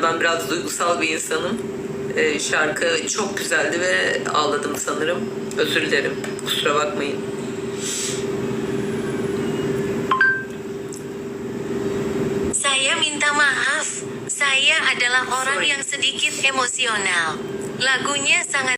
ben biraz duygusal bir insanım. Şarkı çok güzeldi ve ağladım sanırım. Özür dilerim. Kusura bakmayın. Saya minta maaf. Saya adalah orang yang sedikit emosional. Lagunya sangat